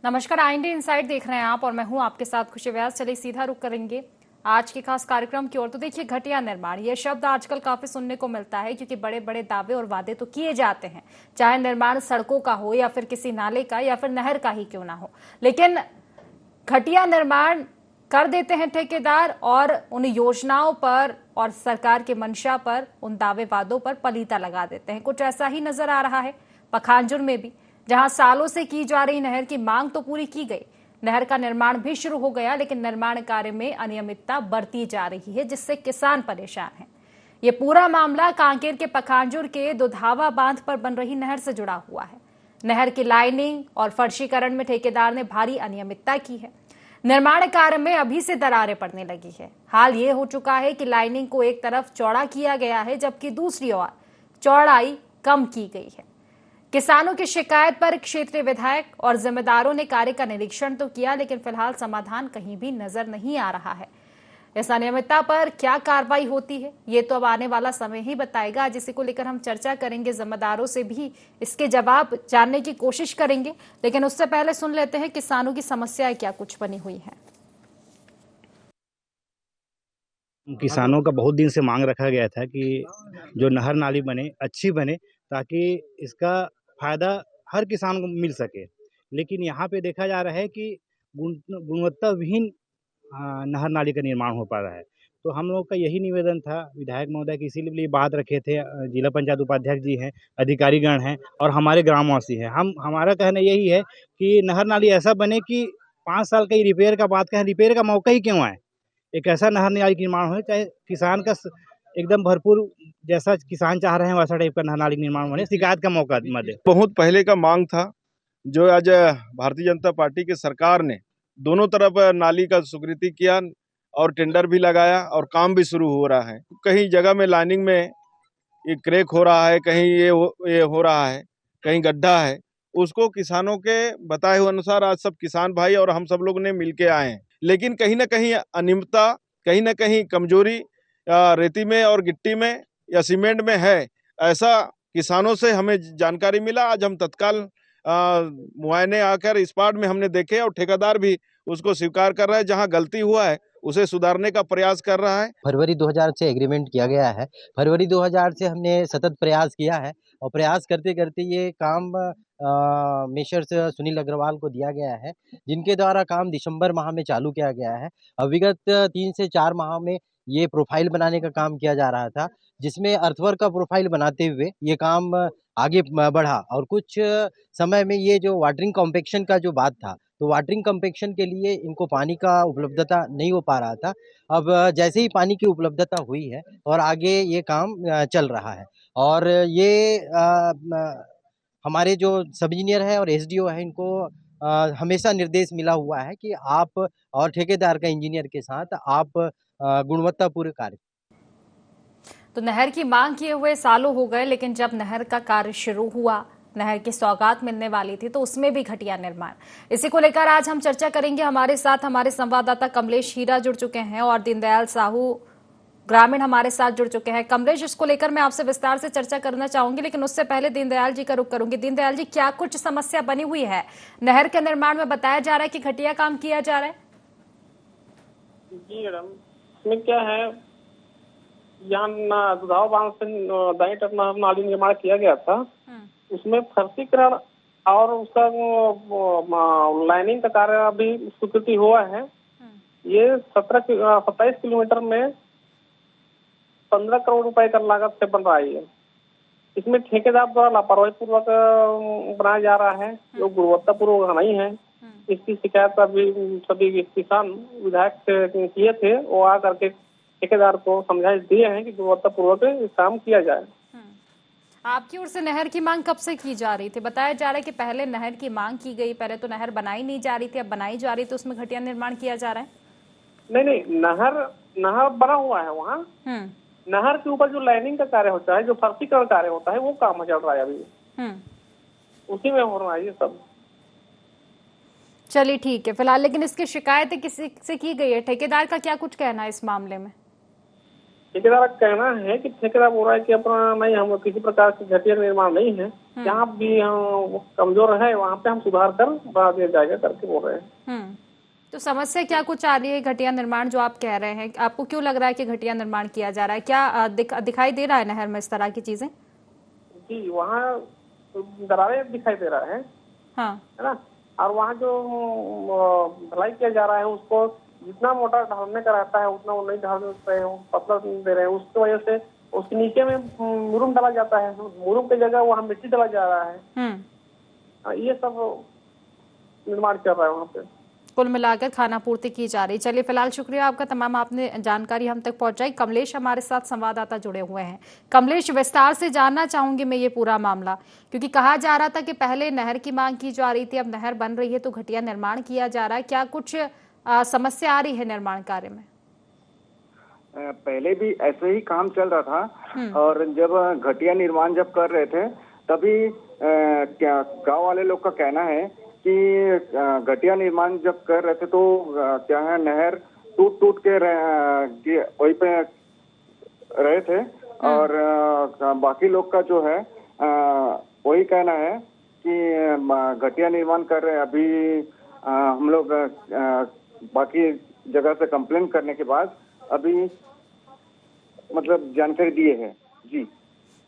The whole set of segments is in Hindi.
नमस्कार, आईएनडी इनसाइड देख रहे हैं आप और मैं हूं आपके साथ खुशी व्यास। चलिए सीधा रुख करेंगे आज के खास कार्यक्रम की ओर। तो देखिए, घटिया निर्माण ये शब्द आजकल काफी सुनने को मिलता है क्योंकि बड़े बड़े दावे और वादे तो किए जाते हैं, चाहे निर्माण सड़कों का हो या फिर किसी नाले का या फिर नहर का ही क्यों ना हो। लेकिन घटिया निर्माण कर देते हैं ठेकेदार और उन योजनाओं पर और सरकार के मंशा पर, उन दावे वादों पर पलीता लगा देते हैं। कुछ ऐसा ही नजर आ रहा है पखांजूर में भी, जहां सालों से की जा रही नहर की मांग तो पूरी की गई, नहर का निर्माण भी शुरू हो गया, लेकिन निर्माण कार्य में अनियमितता बढ़ती जा रही है जिससे किसान परेशान हैं। ये पूरा मामला कांकेर के पखांजूर के दुधावा बांध पर बन रही नहर से जुड़ा हुआ है। नहर की लाइनिंग और फर्शीकरण में ठेकेदार ने भारी अनियमितता की है। निर्माण कार्य में अभी से दरारें पड़ने लगी है। हाल ये हो चुका है कि लाइनिंग को एक तरफ चौड़ा किया गया है जबकि दूसरी ओर चौड़ाई कम की गई है। किसानों की शिकायत पर क्षेत्रीय विधायक और जिम्मेदारों ने कार्य का निरीक्षण तो किया, लेकिन फिलहाल समाधान कहीं भी नजर नहीं आ रहा है। इस अनियमितता पर क्या कार्रवाई होती है ये तो अब आने वाला समय ही बताएगा। आज इसी को लेकर हम चर्चा करेंगे, जिम्मेदारों से भी इसके जवाब जानने की कोशिश करेंगे, लेकिन उससे पहले सुन लेते हैं किसानों की समस्याएं क्या कुछ बनी हुई है। किसानों का बहुत दिन से मांग रखा गया था कि जो नहर नाली बने, अच्छी बने, ताकि इसका फायदा हर किसान को मिल सके। लेकिन यहाँ पे देखा जा रहा है कि गुणवत्ता विहीन नहर नाली का निर्माण हो पा रहा है। तो हम लोग का यही निवेदन था विधायक महोदय की, इसीलिए बात रखे थे। जिला पंचायत उपाध्यक्ष जी हैं, अधिकारीगण हैं और हमारे ग्रामवासी हैं। हमारा कहना यही है कि नहर नाली ऐसा बने कि 5 साल का ही रिपेयर का बात कहें, रिपेयर का मौका ही क्यों आए। एक ऐसा नहर नाली का निर्माण हो चाहे किसान का एकदम भरपूर, जैसा किसान चाह रहे हैं वैसा टाइप का नहर नाली का निर्माण होने, शिकायत का मौका मत दे। बहुत पहले का मांग था, जो आज भारतीय जनता पार्टी की सरकार ने दोनों तरफ नाली का स्वीकृति किया और टेंडर भी लगाया और काम भी शुरू हो रहा है। कहीं जगह में लाइनिंग में ये क्रैक हो रहा है, कहीं ये हो रहा है, कहीं गड्ढा है। उसको किसानों के बताए हुए अनुसार आज सब किसान भाई और हम सब लोग ने मिलके आए हैं। लेकिन कहीं ना कहीं अनियमितता, कहीं ना कहीं कमजोरी रेती में और गिट्टी में या सीमेंट में है, ऐसा किसानों से हमें जानकारी मिला। आज हम तत्काल मुआयने आकर स्पॉट में हमने देखे और ठेकेदार भी उसको स्वीकार कर रहा है, जहां गलती हुआ है उसे सुधारने का प्रयास कर रहा है। फरवरी 2000 से एग्रीमेंट किया गया है। फरवरी 2000 से हमने सतत प्रयास किया है और प्रयास करते करते ये काम मिस्टर सुनील अग्रवाल को दिया गया है, जिनके द्वारा काम दिसंबर माह में चालू किया गया है। विगत 3 से 4 माह में ये प्रोफाइल बनाने का काम किया जा रहा था, जिसमें अर्थवर्क का प्रोफाइल बनाते हुए ये काम आगे बढ़ा और कुछ समय में ये जो वाटरिंग कॉम्पेक्शन का जो बात था, तो वाटरिंग कॉम्पेक्शन के लिए इनको पानी का उपलब्धता नहीं हो पा रहा था। अब जैसे ही पानी की उपलब्धता हुई है और आगे ये काम चल रहा है और ये हमारे जो सब इंजीनियर है और एसडीओ है, इनको हमेशा निर्देश मिला हुआ है कि आप और ठेकेदार का इंजीनियर के साथ आप गुणवत्तापूर्ण कार्य। तो नहर की मांग किए हुए सालों हो गए, लेकिन जब नहर का कार्य शुरू हुआ, नहर की सौगात मिलने वाली थी, तो उसमें भी घटिया निर्माण। इसी को लेकर आज हम चर्चा करेंगे। हमारे साथ हमारे संवाददाता कमलेश हीरा जुड़ चुके हैं और दीनदयाल साहू ग्रामीण हमारे साथ जुड़ चुके हैं। कमलेश, इसको लेकर मैं आपसे विस्तार से चर्चा करना चाहूंगी, लेकिन उससे पहले दीनदयाल जी का रुख करूंगी। दीनदयाल जी, क्या कुछ समस्या बनी हुई है? नहर के निर्माण में बताया जा रहा है कि घटिया काम किया जा रहा है। जी मैडम, इसमें क्या है, यहाँ दुधावा बांध से दाएं तरफ नाली निर्माण किया गया था, उसमें फर्शीकरण और उसका लाइनिंग का कार्य अभी स्वीकृति हुआ है। ये 27 किलोमीटर में 15 करोड़ रुपए का लागत से बन रहा है। इसमें ठेकेदार द्वारा लापरवाही पूर्वक बनाया जा रहा है, जो गुणवत्ता पूर्वक नहीं है। इसकी शिकायत अभी सभी किसान विधायक से किए थे, वो आ करके ठेकेदार को समझाइश दिए हैं कि गुणवत्ता पूर्वक काम किया जाए। आपकी ओर से नहर की मांग कब से की जा रही थी? बताया जा रहा है कि पहले नहर की मांग की गई, पहले तो नहर बनाई नहीं जा रही थी, अब बनाई जा रही, तो उसमें घटिया निर्माण किया जा रहा है। नहीं, नहर बना हुआ है वहाँ। नहर के ऊपर जो लाइनिंग का कार्य होता है, जो फर्शीकरण कार्य होता है, वो काम चल रहा है अभी, उसी में हो रहा है ये सब। चलिए ठीक है फिलहाल, लेकिन इसकी शिकायतें किसी से की गई है? ठेकेदार का क्या कुछ कहना है इस मामले में? ठेकेदार का कहना है कि ठेकेदार बोल रहा है कि अपना नहीं, हम किसी प्रकार की घटिया निर्माण नहीं है, जहाँ भी कमजोर है वहाँ पे हम सुधार कर बना दिया जाएगा करके बोल रहे हैं। तो समस्या क्या कुछ आ रही है घटिया निर्माण जो आप कह रहे हैं? आपको क्यों लग रहा है कि घटिया निर्माण किया जा रहा है? क्या दिखाई दे रहा है नहर में इस तरह की चीजें? जी, वहाँ दरारें दिखाई दे रहा है, हाँ, है ना। और वहाँ जो ढलाई किया जा रहा है उसको जितना मोटा ढालने का रहता है उतना वो नहीं ढाल रहे हो, पतला दे रहे हैं, उसकी वजह से उसके नीचे में मुरुम डाला जाता है, मुरुम की जगह वहाँ मिट्टी डाला जा रहा है। ये सब निर्माण चल रहा है वहाँ पे। कुल मिलाकर खानापूर्ति की जा रही। चलिए, फिलहाल शुक्रिया आपका, तमाम आपने जानकारी हम तक पहुंचाई। कमलेश हमारे साथ संवाददाता जुड़े हुए हैं। कमलेश, विस्तार से जानना चाहूंगी मैं ये पूरा मामला, क्योंकि कहा जा रहा था कि पहले नहर की मांग की जा रही थी, अब नहर बन रही है तो घटिया निर्माण किया जा रहा है। क्या कुछ समस्या आ रही है निर्माण कार्य में? पहले भी ऐसे ही काम चल रहा था, और जब घटिया निर्माण जब कर रहे थे तभी क्या गांव वाले लोग का कहना है कि घटिया निर्माण जब कर रहे थे तो क्या है, नहर टूट के वहीं पे रहे थे, और बाकी लोग का जो है वही कहना है कि घटिया निर्माण कर रहे हैं। अभी हम लोग बाकी जगह से कंप्लेन करने के बाद अभी मतलब जानकारी दिए हैं। जी,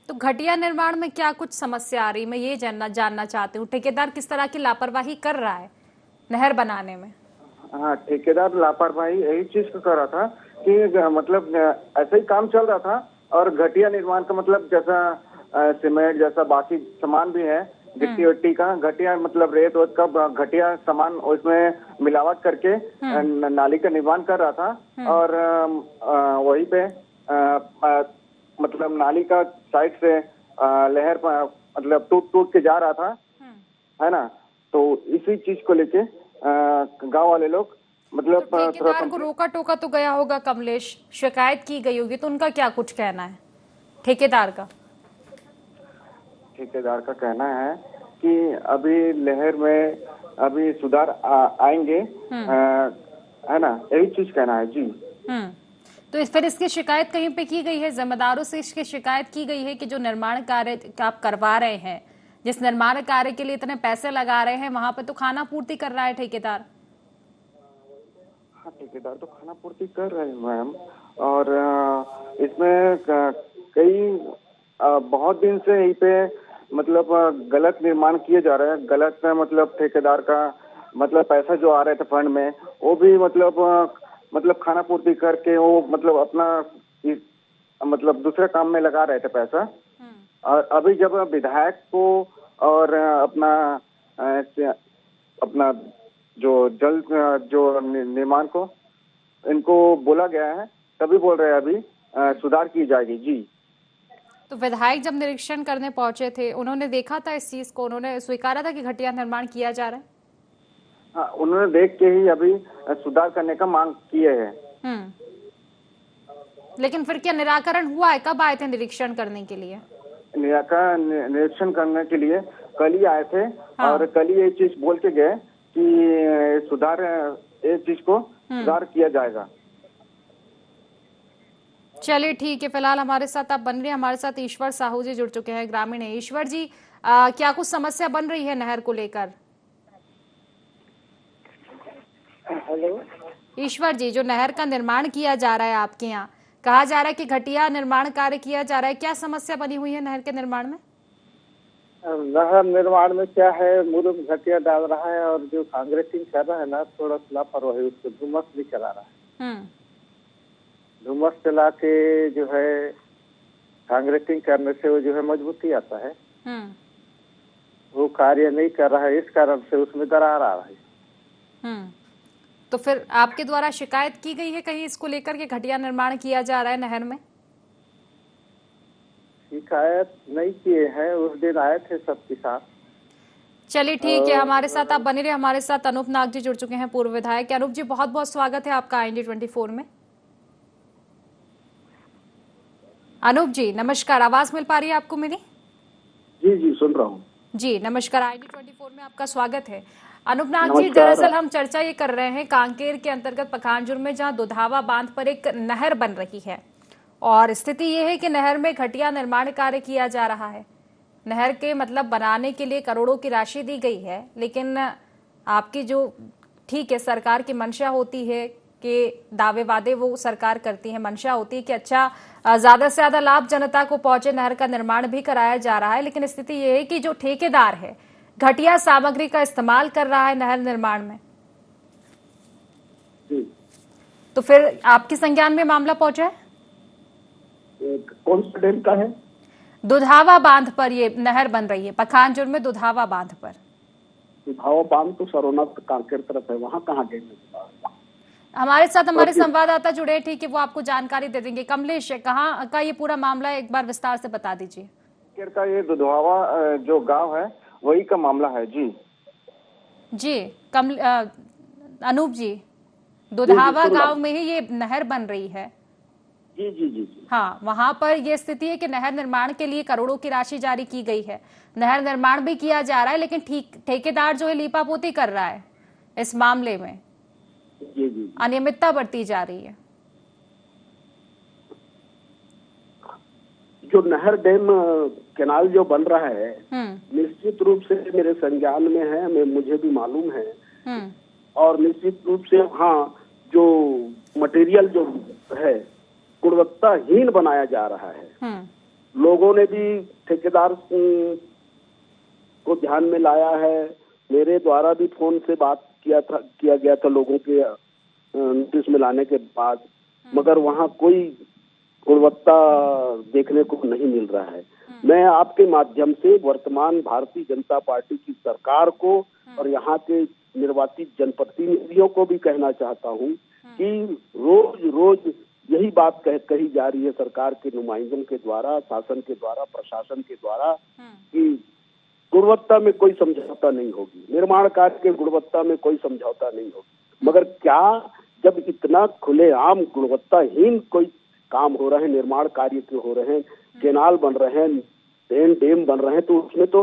तो घटिया निर्माण में क्या कुछ समस्या आ रही, मैं ये जानना चाहती हूँ। ठेकेदार किस तरह की लापरवाही कर रहा है नहर बनाने में? हाँ, ठेकेदार लापरवाही यही चीज को कर रहा था कि मतलब ऐसे ही काम चल रहा था, और घटिया निर्माण का मतलब जैसा सीमेंट जैसा बाकी सामान भी है, गिट्टी वट्टी का घटिया मतलब रेत वेत का घटिया सामान उसमें मिलावट करके नाली का निर्माण कर रहा था। और वहीं पे मतलब नाली का साइड से लहर मतलब टूट के जा रहा था, है ना। तो इसी चीज को लेके गांव वाले लोग मतलब तो ठेकेदार को रोका टोका तो गया होगा कमलेश, शिकायत की गई होगी, तो उनका क्या कुछ कहना है ठेकेदार का? ठेकेदार का कहना है कि अभी लहर में अभी सुधार आएंगे, है ना, यही चीज कहना है। जी, तो फिर इसकी शिकायत कहीं पे की गई है? जिम्मेदारों से इसकी शिकायत की गई है कि जो निर्माण कार्य आप करवा रहे हैं, जिस निर्माण कार्य के लिए इतने पैसे लगा रहे हैं, वहां पे तो खाना पूर्ति कर रहा है ठेकेदार? हाँ, ठेकेदार तो खाना पूर्ति कर रहे हैं मैम, और इसमें कई बहुत दिन से यहीं पे मतलब गलत निर्माण किए जा रहे हैं। गलत मतलब ठेकेदार का मतलब पैसा जो आ रहे थे फंड में, वो भी मतलब खाना पूर्ति करके वो मतलब अपना मतलब दूसरे काम में लगा रहे थे पैसा। और अभी जब विधायक को और अपना जो जल जो निर्माण को इनको बोला गया है, तभी बोल रहे हैं अभी सुधार की जाएगी। जी, तो विधायक जब निरीक्षण करने पहुंचे थे, उन्होंने देखा था इस चीज को, उन्होंने स्वीकारा था कि घटिया निर्माण किया जा रहा है? हाँ, उन्होंने देख के ही अभी सुधार करने का मांग किए हैं। लेकिन फिर क्या निराकरण हुआ है? कब आए थे निरीक्षण करने के लिए? निरीक्षण करने के लिए कल ही आए थे। हाँ। और कल ही ये चीज बोल के गए कि सुधार ये चीज को सुधार किया जाएगा। चलिए, ठीक है। फिलहाल हमारे साथ आप बन रही हैं, हमारे साथ ईश्वर साहू जी जुड़ चुके हैं, ग्रामीण है। ईश्वर जी, क्या कुछ समस्या बन रही है नहर को लेकर? हेलो ईश्वर जी, जो नहर का निर्माण किया जा रहा है आपके यहाँ, कहा जा रहा है कि घटिया निर्माण कार्य किया जा रहा है, क्या समस्या बनी हुई है नहर के निर्माण में? नहर निर्माण में क्या है, मुरुम घटिया डाल रहा है, और जो कांग्रेसिंग कर रहा है ना, थोड़ा लापरवाही, उसको धुमस भी चला रहा है। धुमस चला के जो है कांग्रेसिंग करने से वो जो है मजबूती आता है, वो कार्य नहीं कर रहा है, इस कारण से उसमें दरार आ रही है। तो फिर आपके द्वारा शिकायत की गई है कहीं इसको लेकर के घटिया निर्माण किया जा रहा है नहर में? शिकायत नहीं किए हैं, उस दिन आए थे सब किसान। चलिए, ठीक है, हमारे साथ आप बने रहे। हमारे साथ अनूप नाग जी जुड़ चुके हैं, पूर्व विधायक। अनूप जी, बहुत बहुत स्वागत है आपका IND24 में। अनूप जी, नमस्कार, आवाज मिल पा रही है आपको मेरी? जी जी, सुन रहा हूँ। जी, नमस्कार, IND24 में आपका स्वागत है। अनूप नाग जी, दरअसल हम चर्चा ये कर रहे हैं कांकेर के अंतर्गत पखानजोर में, जहां दुधावा बांध पर एक नहर बन रही है, और स्थिति ये है कि नहर में घटिया निर्माण कार्य किया जा रहा है। नहर के मतलब बनाने के लिए करोड़ों की राशि दी गई है, लेकिन आपकी जो ठीक है सरकार की मंशा होती है कि दावे वादे वो सरकार करती है, मंशा होती है कि अच्छा ज्यादा से ज्यादा लाभ जनता को पहुंचे, नहर का निर्माण भी कराया जा रहा है, लेकिन स्थिति ये है कि जो ठेकेदार है घटिया सामग्री का इस्तेमाल कर रहा है नहर निर्माण में। तो फिर आपके संज्ञान में मामला पहुंचा है? कौन सा डैम का है? दुधावा बांध पर ये नहर बन रही है, पखानजोर में दुधावा बांध पर। दुधावा बांध तो सरोना कांकेर तरफ है, वहाँ कहाँ डैम है? हमारे साथ हमारे संवाददाता जुड़े, ठीक है, वो आपको जानकारी दे देंगे। कमलेश, कहाँ का ये पूरा मामला है, एक बार विस्तार से बता दीजिए। कांकेर का ये दुधावा जो गांव है वही का मामला है। जी जी अनूप जी, दुधावा गांव में ही ये नहर बन रही है। जी जी जी जी हाँ, वहां पर ये स्थिति है कि नहर निर्माण के लिए करोड़ों की राशि जारी की गई है, नहर निर्माण भी किया जा रहा है, लेकिन ठेकेदार जो है लीपापोती कर रहा है। इस मामले में जी जी अनियमितता बरती जा रही है। जो नहर डैम कैनाल जो बन रहा है निश्चित रूप से मेरे संज्ञान में है, मुझे भी मालूम है, और निश्चित रूप से हाँ जो मटेरियल जो है गुणवत्ताहीन बनाया जा रहा है। लोगों ने भी ठेकेदार को ध्यान में लाया है, मेरे द्वारा भी फोन से बात किया गया था लोगों के नोटिस में लाने के बाद, मगर वहाँ कोई गुणवत्ता देखने को नहीं मिल रहा है। मैं आपके माध्यम से वर्तमान भारतीय जनता पार्टी की सरकार को और यहाँ के निर्वाचित जनप्रतिनिधियों को भी कहना चाहता हूँ कि रोज रोज यही बात कही जा रही है सरकार के नुमाइंदों के द्वारा, शासन के द्वारा, प्रशासन के द्वारा कि गुणवत्ता में कोई समझौता नहीं होगी, निर्माण कार्य के गुणवत्ता में कोई समझौता नहीं होगी। मगर क्या जब इतना खुलेआम गुणवत्ताहीन कोई काम हो रहे हैं, निर्माण कार्य के हो रहे हैं, कैनाल बन रहे हैं, डैम बन रहे हैं, तो उसमें तो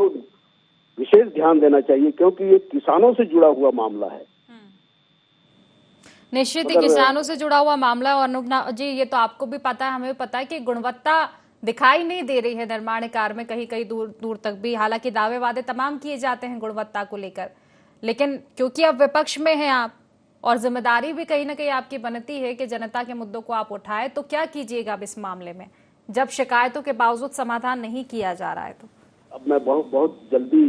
विशेष ध्यान देना चाहिए, क्योंकि ये किसानों से जुड़ा हुआ मामला है। निश्चित ही किसानों से जुड़ा हुआ मामला। और अनूप जी, ये तो आपको भी पता है, हमें भी पता है कि गुणवत्ता दिखाई नहीं दे रही है निर्माण कार्य में कहीं कहीं दूर दूर तक भी। हालांकि दावे वादे तमाम किए जाते हैं गुणवत्ता को लेकर, लेकिन क्योंकि अब विपक्ष में हैं आप और जिम्मेदारी भी कहीं ना कहीं आपकी बनती है कि जनता के मुद्दों को आप उठाएं, तो क्या कीजिएगा अब इस मामले में जब शिकायतों के बावजूद समाधान नहीं किया जा रहा है? तो अब मैं बहुत जल्दी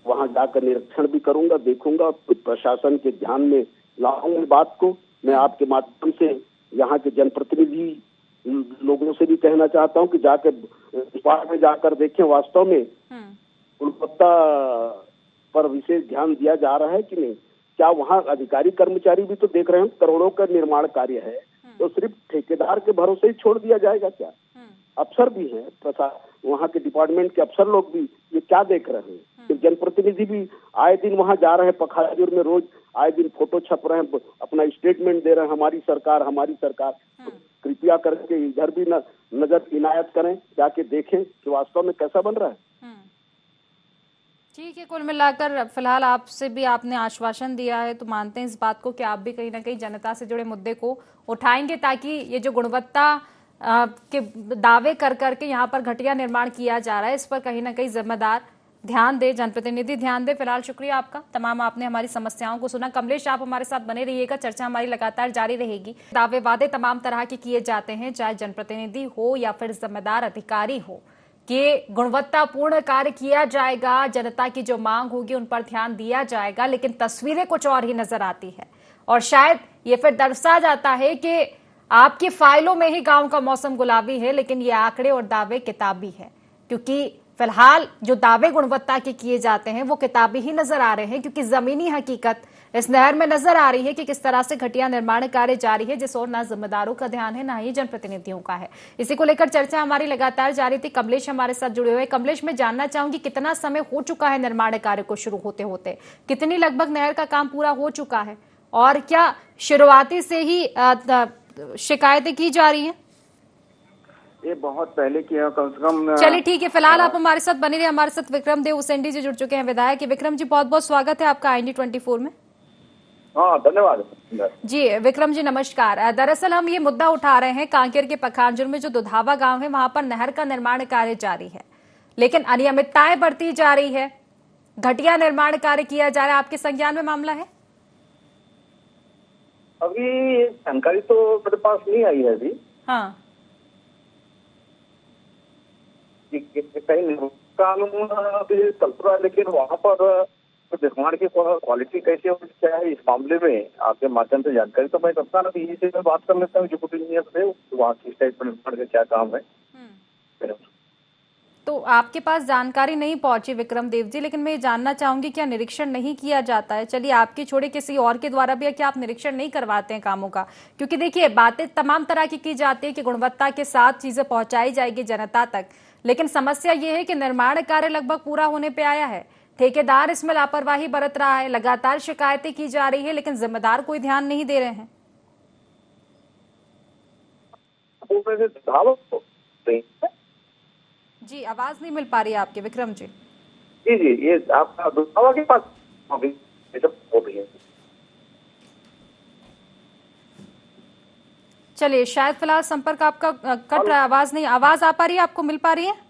वहां जाकर निरीक्षण भी करूंगा, देखूंगा, प्रशासन के ध्यान में लाऊंगा बात को। मैं आपके माध्यम से यहाँ के जनप्रतिनिधि लोगों से भी कहना चाहता हूँ कि जाकर डिपार्टमेंट में जाकर देखें वास्तव में गुणवत्ता पर विशेष ध्यान दिया जा रहा है कि नहीं। क्या वहाँ अधिकारी कर्मचारी भी तो देख रहे हैं, करोड़ों का निर्माण कार्य है, तो सिर्फ ठेकेदार के भरोसे ही छोड़ दिया जाएगा क्या? अफसर भी हैं, वहाँ के डिपार्टमेंट के अफसर लोग भी ये क्या देख रहे हैं? फिर जनप्रतिनिधि भी आए दिन वहाँ जा रहे हैं, पखाजूर में रोज आए दिन फोटो छप रहे हैं, अपना स्टेटमेंट दे रहे हैं, हमारी सरकार। तो कृपया करके इधर भी नजर इनायत करें, जाके देखें कि वास्तव में कैसा बन रहा है। ठीक है, कुल मिलाकर फिलहाल आपसे भी आपने आश्वासन दिया है, तो मानते हैं इस बात को कि आप भी कहीं ना कहीं जनता से जुड़े मुद्दे को उठाएंगे, ताकि ये जो गुणवत्ता के दावे कर करके यहाँ पर घटिया निर्माण किया जा रहा है, इस पर कहीं ना कहीं जिम्मेदार ध्यान दे, जनप्रतिनिधि ध्यान दे। फिलहाल शुक्रिया आपका, तमाम आपने हमारी समस्याओं को सुना। कमलेश, आप हमारे साथ बने रहिएगा, चर्चा हमारी लगातार जारी रहेगी। दावे वादे तमाम तरह के किए जाते हैं, चाहे जनप्रतिनिधि हो या फिर जिम्मेदार अधिकारी हो, कि गुणवत्तापूर्ण कार्य किया जाएगा, जनता की जो मांग होगी उन पर ध्यान दिया जाएगा, लेकिन तस्वीरें कुछ और ही नजर आती है। और शायद ये फिर दर्शा जाता है कि आपकी फाइलों में ही गांव का मौसम गुलाबी है, लेकिन ये आंकड़े और दावे किताबी है, क्योंकि फिलहाल जो दावे गुणवत्ता के किए जाते हैं वो किताबी ही नजर आ रहे हैं, क्योंकि जमीनी हकीकत इस नहर में नजर आ रही है कि किस तरह से घटिया निर्माण कार्य जारी है, जिस और ना जिम्मेदारों का ध्यान है ना ही जनप्रतिनिधियों का है। इसी को लेकर चर्चा हमारी लगातार जारी थी। कमलेश हमारे साथ जुड़े हुए। कमलेश, मैं जानना चाहूंगी कितना समय हो चुका है निर्माण कार्य को शुरू होते होते, कितनी लगभग नहर का काम पूरा हो चुका है, और क्या शुरुआती से ही शिकायतें की जा रही हैं? ये बहुत पहले किया, कम से कम। चलिए ठीक है, फिलहाल आप हमारे साथ बने रहे। हमारे साथ विक्रम देव उसेंडी जी जुड़ चुके हैं, विधायक। विक्रम जी, बहुत बहुत स्वागत है आपका IND24 में। हाँ, धन्यवाद। जी विक्रम जी नमस्कार। दरअसल हम ये मुद्दा उठा रहे हैं, कांकेर के पखांजूर में जो दुधावा गांव है वहां पर नहर का निर्माण कार्य जारी है, लेकिन अनियमितताएं बढ़ती जा रही है, घटिया निर्माण कार्य किया जा रहा है। आपके संज्ञान में मामला है? अभी जानकारी तो मेरे पास नहीं आई है अभी। हाँ, कहीं कानून अभी चल रहा है, लेकिन वहाँ पर निर्माण की क्वालिटी कैसी है क्या है, इस मामले में आपके माध्यम से जानकारी तो मैं करता ना, यही से मैं बात कर लेता हूँ डिप्टी इंजीनियर से, वहाँ की स्टेट पर निर्माण का क्या काम है। तो आपके पास जानकारी नहीं पहुंची विक्रम देव जी, लेकिन मैं ये जानना चाहूंगी क्या निरीक्षण नहीं किया जाता है? चलिए आपकी छोड़े किसी और के द्वारा भी है, क्या आप निरीक्षण नहीं करवाते हैं कामों का? क्योंकि देखिए बातें तमाम तरह की जाती है कि गुणवत्ता के साथ चीजें पहुंचाई जाएगी जनता तक, लेकिन समस्या ये है कि निर्माण कार्य लगभग पूरा होने पे आया है, ठेकेदार इसमें लापरवाही बरत रहा है, लगातार शिकायतें की जा रही है, लेकिन जिम्मेदार कोई ध्यान नहीं दे रहे हैं। जी आवाज नहीं मिल पा रही है आपकी विक्रम जी। जी जी, ये आपका दुधावा के पास अभी ये सब हो रही है। चलिए शायद फिलहाल संपर्क आपका कट रहा है, आवाज नहीं, आवाज आ पा रही है आपको, मिल पा रही है?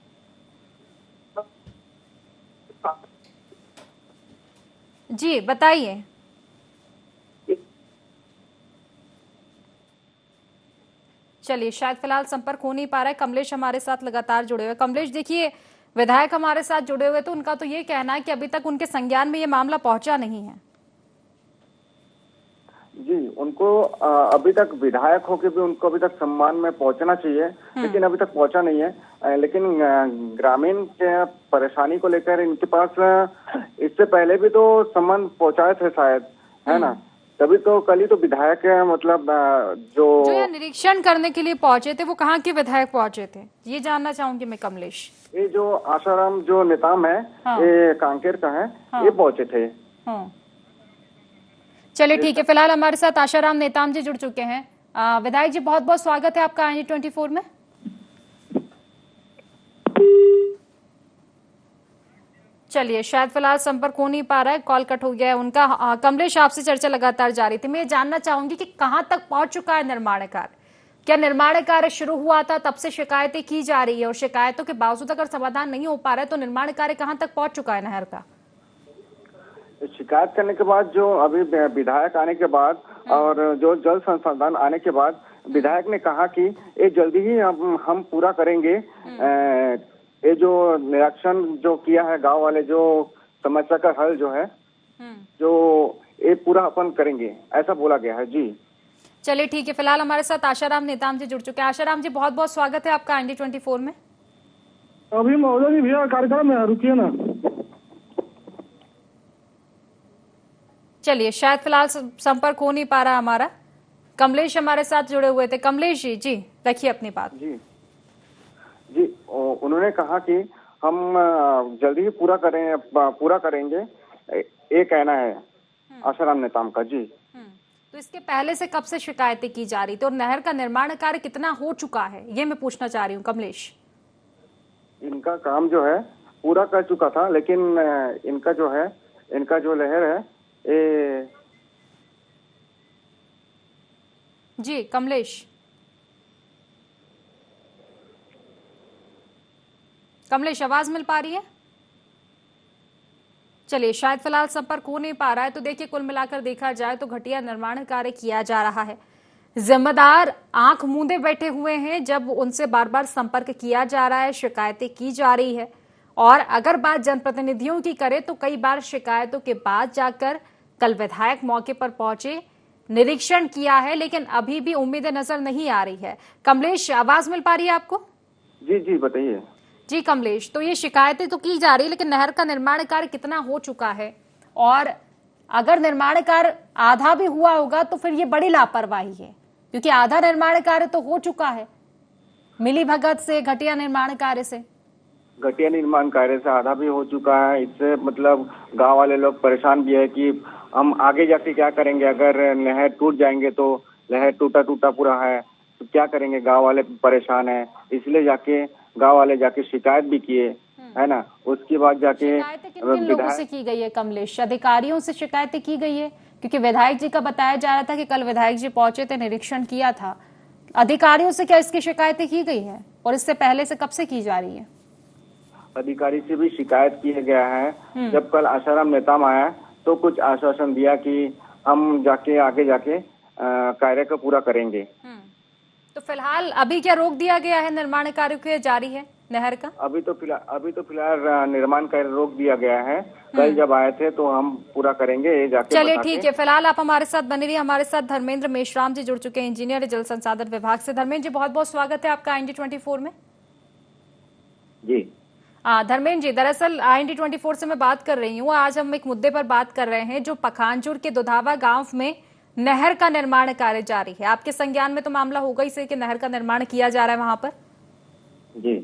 जी बताइए। चलिए शायद फिलहाल संपर्क हो नहीं पा रहा है। कमलेश हमारे साथ लगातार जुड़े हुए। कमलेश देखिए विधायक हमारे साथ जुड़े हुए, तो उनका तो ये कहना है कि अभी तक उनके संज्ञान में ये मामला पहुंचा नहीं है। जी, उनको अभी तक विधायक होके भी उनको अभी तक सम्मान में पहुंचना चाहिए, लेकिन अभी तक पहुंचा नहीं है। लेकिन ग्रामीण के परेशानी को लेकर इनके पास इससे पहले भी तो सम्मान पहुंचाए थे शायद, है ना? तभी तो कल ही तो विधायक मतलब जो यहाँ निरीक्षण करने के लिए पहुंचे थे, वो कहाँ के विधायक पहुंचे थे, ये जानना चाहूंगी मैं कमलेश। ये जो आशाराम जो नेताम है, ये कांकेर का है, ये पहुंचे थे। चलिए ठीक है, फिलहाल हमारे साथ आशाराम नेताम जी जुड़ चुके हैं। विधायक जी बहुत बहुत स्वागत है आपका IND24 में। चलिए शायद फिलहाल संपर्क हो नहीं पा रहा है, कॉल कट हो गया है उनका। कमलेश आपसे चर्चा लगातार जारी थी, मैं ये जानना चाहूंगी कि कहां तक पहुंच चुका है निर्माण कार्य? क्या निर्माण कार्य शुरू हुआ था तब से शिकायतें की जा रही है, और शिकायतों के बावजूद अगर समाधान नहीं हो पा रहा है तो निर्माण कार्य कहां तक पहुंच चुका है नहर का? शिकायत करने के बाद जो अभी विधायक आने के बाद और जो जल संसाधन आने के बाद विधायक ने कहा कि ये जल्दी ही हम पूरा करेंगे। ये जो निरीक्षण जो किया है गांव वाले, जो समस्या का हल जो है, जो ये पूरा अपन करेंगे, ऐसा बोला गया है। जी चलिए ठीक है, फिलहाल हमारे साथ आशाराम नेताम जी जुड़ चुके हैं। आशाराम जी बहुत बहुत स्वागत है आपका IND24 में। अभी महोदय जी भैया कार्यक्रम में रुकिए ना। चलिए शायद फिलहाल संपर्क हो नहीं पा रहा हमारा। कमलेश हमारे साथ जुड़े हुए थे। कमलेश जी जी रखिए अपनी बात। जी जी, उन्होंने कहा कि हम जल्दी ही पूरा करेंगे, ये कहना है आशाराम नेताम का। जी तो इसके पहले से कब से शिकायतें की जा रही थी, और नहर का निर्माण कार्य कितना हो चुका है, ये मैं पूछना चाह रही हूँ कमलेश। इनका काम जो है पूरा कर चुका था, लेकिन इनका जो लहर है जी कमलेश आवाज मिल पा रही है? चलिए शायद फिलहाल संपर्क हो नहीं पा रहा है। तो देखिए कुल मिलाकर देखा जाए तो घटिया निर्माण कार्य किया जा रहा है, जिम्मेदार आंख मूंदे बैठे हुए हैं जब उनसे बार बार संपर्क किया जा रहा है, शिकायतें की जा रही है। और अगर बात जनप्रतिनिधियों की करें तो कई बार शिकायतों के बाद जाकर कल विधायक मौके पर पहुंचे, निरीक्षण किया है, लेकिन अभी भी उम्मीदें नजर नहीं आ रही है। कमलेश आवाज मिल पा रही है आपको? जी जी बताइए। जी कमलेश, तो ये शिकायतें तो की जा रही है, लेकिन नहर का निर्माण कार्य कितना हो चुका है, और अगर निर्माण कार्य आधा भी हुआ होगा तो फिर ये बड़ी लापरवाही है, क्योंकि आधा निर्माण कार्य तो हो चुका है मिली भगत से, घटिया निर्माण कार्य से। घटिया निर्माण कार्य से आधा भी हो चुका है। इससे मतलब गांव वाले लोग परेशान भी है कि हम आगे जाके क्या करेंगे, अगर नहर टूट जाएंगे तो नहर टूटा पूरा है तो क्या करेंगे, गांव वाले परेशान है। इसलिए जाके गांव वाले जाके शिकायत भी किए, है ना। उसके बाद जाके शिकायतें किन लोगों से की गई है कमलेश? अधिकारियों से शिकायतें की गई है? क्योंकि विधायक जी का बताया जा रहा था कि कल विधायक जी पहुंचे थे, निरीक्षण किया था। अधिकारियों से क्या इसकी शिकायतें की गई है और इससे पहले से कब से की जा रही है? अधिकारी से भी शिकायत किया गया है। जब कल आसाराम नेताम आया तो कुछ आश्वासन दिया कि हम जाके आगे जाके कार्य को पूरा करेंगे। तो फिलहाल अभी क्या रोक दिया गया है निर्माण कार्य के जारी है नहर का? अभी तो फिलहाल निर्माण कार्य रोक दिया गया है। कल जब आए थे तो हम पूरा करेंगे जाके। चलिए ठीक है, फिलहाल आप हमारे साथ बने रहिए। हमारे साथ धर्मेंद्र मेश्राम जी जुड़ चुके हैं, इंजीनियर जल संसाधन विभाग से। धर्मेंद्र जी, बहुत बहुत स्वागत है आपका IND24 में। जी धर्मेंद्र जी, दरअसल IND24 से मैं बात कर रही हूँ। आज हम एक मुद्दे पर बात कर रहे हैं, जो पखानजोर के दुधावा गांव में नहर का निर्माण कार्य जारी है। आपके संज्ञान में तो मामला होगा ही से कि नहर का निर्माण किया जा रहा है वहां पर। जी,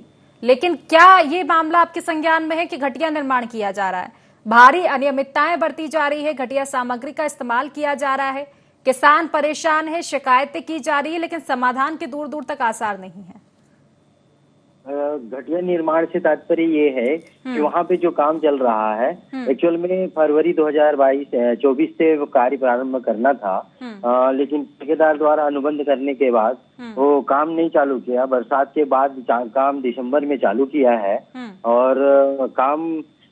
लेकिन क्या ये मामला आपके संज्ञान में है कि घटिया निर्माण किया जा रहा है? भारी अनियमितताएं बरती जा रही है, घटिया सामग्री का इस्तेमाल किया जा रहा है, किसान परेशान है, शिकायतें की जा रही है, लेकिन समाधान के दूर दूर तक आसार नहीं है। घटिया निर्माण से तात्पर्य ये है कि वहाँ पे जो काम चल रहा है, एक्चुअल में फरवरी 2024 से वो कार्य प्रारंभ करना था, लेकिन ठेकेदार द्वारा अनुबंध करने के बाद वो काम नहीं चालू किया। बरसात के बाद काम दिसंबर में चालू किया है और काम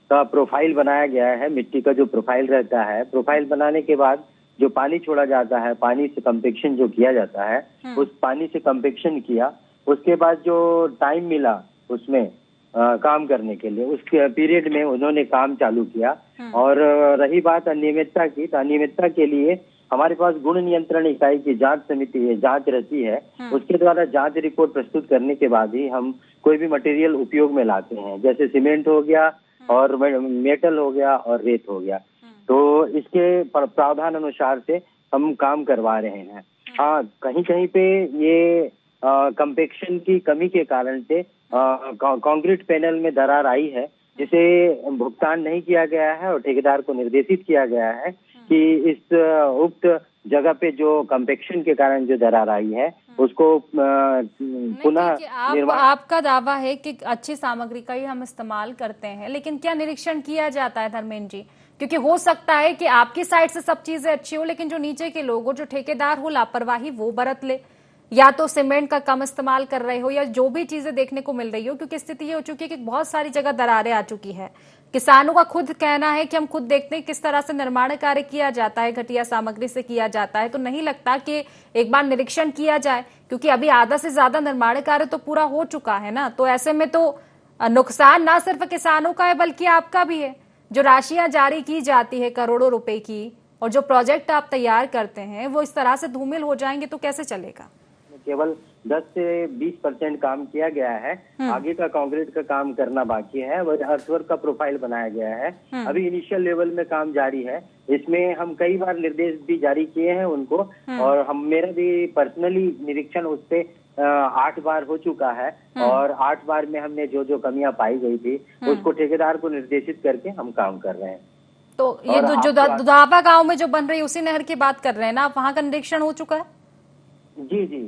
का प्रोफाइल बनाया गया है। मिट्टी का जो प्रोफाइल रहता है, प्रोफाइल बनाने के बाद जो पानी छोड़ा जाता है, पानी से कंपेक्शन जो किया जाता है, उस पानी से कंपेक्शन किया। उसके बाद जो टाइम मिला उसमें काम करने के लिए, उस पीरियड में उन्होंने काम चालू किया। और रही बात अनियमितता की, तो अनियमितता के लिए हमारे पास गुण नियंत्रण इकाई की जांच समिति है, जांच रहती है। उसके द्वारा जांच रिपोर्ट प्रस्तुत करने के बाद ही हम कोई भी मटेरियल उपयोग में लाते हैं, जैसे सीमेंट हो गया और मेटल हो गया और रेत हो गया। तो इसके प्रावधान अनुसार से हम काम करवा रहे हैं। हाँ, कहीं कहीं पे ये कंपेक्शन की कमी के कारण से कंक्रीट पैनल में दरार आई है, जिसे भुगतान नहीं किया गया है और ठेकेदार को निर्देशित किया गया है कि इस उक्त जगह पे जो कंपेक्शन के कारण जो दरार आई है उसको पुनः निर्माण। आपका दावा है कि अच्छी सामग्री का ही हम इस्तेमाल करते हैं, लेकिन क्या निरीक्षण किया जाता है धर्मेंद्र जी? क्योंकि हो सकता है कि आपकी साइड से सब चीजें अच्छी हो, लेकिन जो नीचे के लोग हो, जो ठेकेदार हो, लापरवाही वो बरत ले, या तो सीमेंट का कम इस्तेमाल कर रहे हो, या जो भी चीजें देखने को मिल रही हो। क्योंकि स्थिति ये हो चुकी है कि बहुत सारी जगह दरारें आ चुकी है। किसानों का खुद कहना है कि हम खुद देखते हैं किस तरह से निर्माण कार्य किया जाता है, घटिया सामग्री से किया जाता है। तो नहीं लगता कि एक बार निरीक्षण किया जाए, क्योंकि अभी आधा से ज्यादा निर्माण कार्य तो पूरा हो चुका है ना। तो ऐसे में तो नुकसान ना सिर्फ किसानों का है बल्कि आपका भी है। जो राशियां जारी की जाती है करोड़ों रुपए की, और जो प्रोजेक्ट आप तैयार करते हैं, वो इस तरह से धूमिल हो जाएंगे तो कैसे चलेगा? केवल 10 से 20% काम किया गया है, आगे का कंक्रीट का काम करना बाकी है। अर्थवर्क का प्रोफाइल बनाया गया है, अभी इनिशियल लेवल में काम जारी है। इसमें हम कई बार निर्देश भी जारी किए हैं उनको, और मेरा भी पर्सनली निरीक्षण उस पे 8 बार हो चुका है, और 8 बार में हमने जो जो कमियां पाई गई थी उसको ठेकेदार को निर्देशित करके हम काम कर रहे हैं। तो ये जो दुधावा गांव में जो बन रही उसी नहर की बात कर रहे हैं ना आप? वहां का निरीक्षण हो चुका है? जी जी।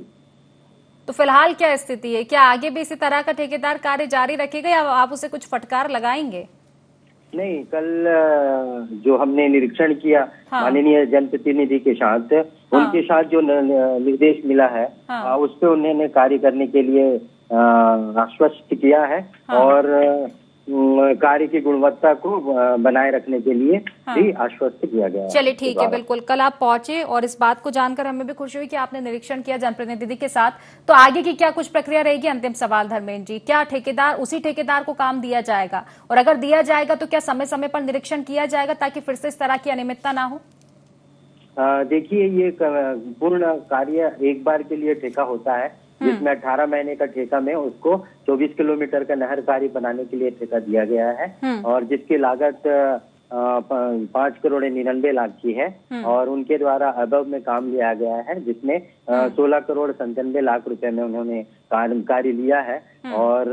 तो फिलहाल क्या स्थिति है? क्या आगे भी इसी तरह का ठेकेदार कार्य जारी रखेगा या आप उसे कुछ फटकार लगाएंगे? नहीं, कल जो हमने निरीक्षण किया माननीय जनप्रतिनिधि के साथ, उनके साथ जो निर्देश मिला है उस पे उन्होंने कार्य करने के लिए आश्वस्त किया है, और कार्य की गुणवत्ता को बनाए रखने के लिए भी आश्वस्त किया गया है। चलिए ठीक है, बिल्कुल। कल आप पहुंचे और इस बात को जानकर हमें भी खुशी हुई कि आपने निरीक्षण किया जनप्रतिनिधि के साथ। तो आगे की क्या कुछ प्रक्रिया रहेगी? अंतिम सवाल धर्मेंद्र जी, क्या उसी ठेकेदार को काम दिया जाएगा, और अगर दिया जाएगा तो क्या समय समय पर निरीक्षण किया जाएगा ताकि फिर से इस तरह की अनियमितता ना हो? देखिए, ये पूर्ण कार्य एक बार के लिए ठेका होता है, जिसमें 18 महीने का ठेका में उसको 24 किलोमीटर का नहर कार्य बनाने के लिए ठेका दिया गया है, और जिसकी लागत 5 करोड़ 99 लाख की है, और उनके द्वारा अबव में काम लिया गया है, जिसमें 16 करोड़ 97 लाख रुपए में उन्होंने कार्य लिया है। और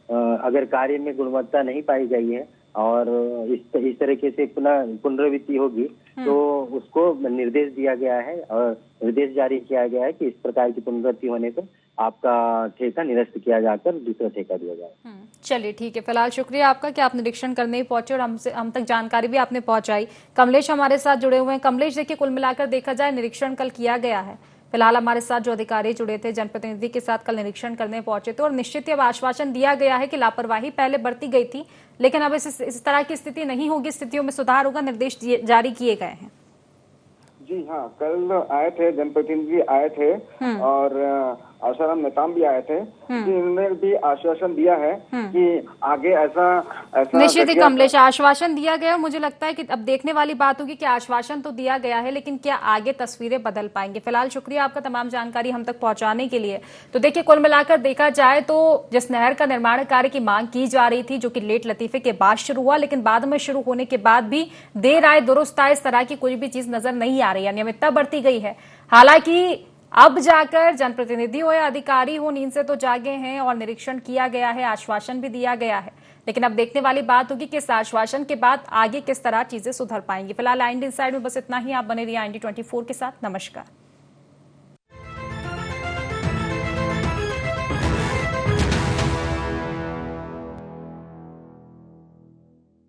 अगर कार्य में गुणवत्ता नहीं पाई गई है और इस तरीके से पुनरावृत्ति होगी तो उसको निर्देश दिया गया है और निर्देश जारी किया गया है कि इस प्रकार की पुनरावृत्ति होने पर आपका ठेका निरस्त किया जाकर दूसरा ठेका दिया जाए। चलिए ठीक है, फिलहाल शुक्रिया आपका कि आप निरीक्षण करने ही पहुंचे और हम तक जानकारी भी आपने पहुंचाई। कमलेश हमारे साथ जुड़े हुए हैं। कमलेश, देखिए कुल मिलाकर देखा जाए निरीक्षण कल किया गया है। फिलहाल हमारे साथ जो अधिकारी जुड़े थे, जनप्रतिनिधि के साथ कल निरीक्षण करने पहुंचे थे और निश्चित ही अब आश्वासन दिया गया है कि लापरवाही पहले बरती गई थी, लेकिन अब इस तरह की स्थिति नहीं होगी, स्थितियों में सुधार होगा, निर्देश जारी किए गए हैं। जी हाँ, कल आए थे जनप्रतिनिधि आए थे और आसाराम नेताम भी आए थे, इन्होंने भी आश्वासन दिया है कि आगे ऐसा निश्चित ही कमलेश आश्वासन दिया गया। मुझे लगता है कि अब देखने वाली बात होगी कि आश्वासन तो दिया गया है, लेकिन क्या आगे तस्वीरें बदल पाएंगे। फिलहाल शुक्रिया आपका तमाम जानकारी हम तक पहुंचाने के लिए। तो देखिए कुल मिलाकर देखा जाए तो जिस नहर का निर्माण कार्य की मांग की जा रही थी, जो कि लेट लतीफे के बाद शुरू हुआ, लेकिन बाद में शुरू होने के बाद भी देर आए दुरुस्त आए, इस तरह की कोई भी चीज नजर नहीं आ रही है, अनियमितता बढ़ती गई है। हालांकि अब जाकर जनप्रतिनिधि हो या अधिकारी हो, नींद से तो जागे हैं और निरीक्षण किया गया है, आश्वासन भी दिया गया है, लेकिन अब देखने वाली बात होगी कि इस आश्वासन के बाद आगे किस तरह चीजें सुधर पाएंगी। फिलहाल IND इनसाइड में बस इतना ही। आप बने रहिए IND 24 के साथ। नमस्कार।